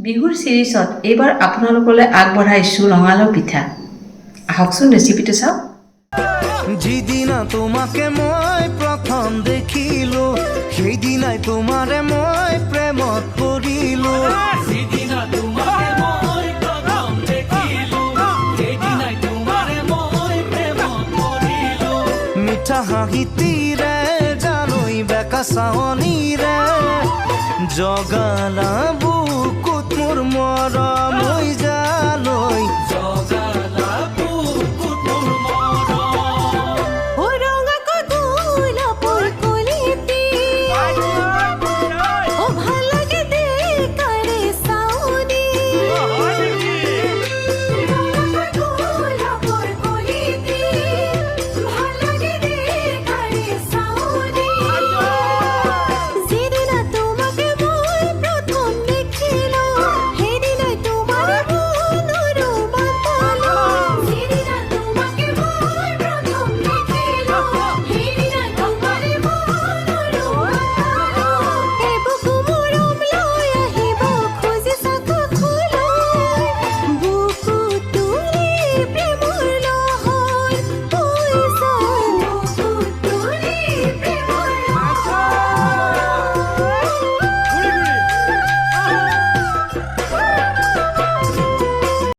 বিহুৰ চিৰিজত এইবাৰ আপোনালোকলৈ আগবঢ়াইছোঁ ৰঙালাও পিঠা। আহকচোন ৰেচিপিটো চাওক। যিদিনা তোমাকে মই প্ৰথম দেখিলো সেইদিনাই তোমাৰে মই প্ৰেমত পৰিলো। যিদিনা তোমাকে মই প্ৰথম দেখিলো সেইদিনাই তোমাৰে মই প্ৰেমত পৰিলো। মিঠা হাঁহিতিৰে জানৈ বেকা চাৱনীৰে জগালা বুক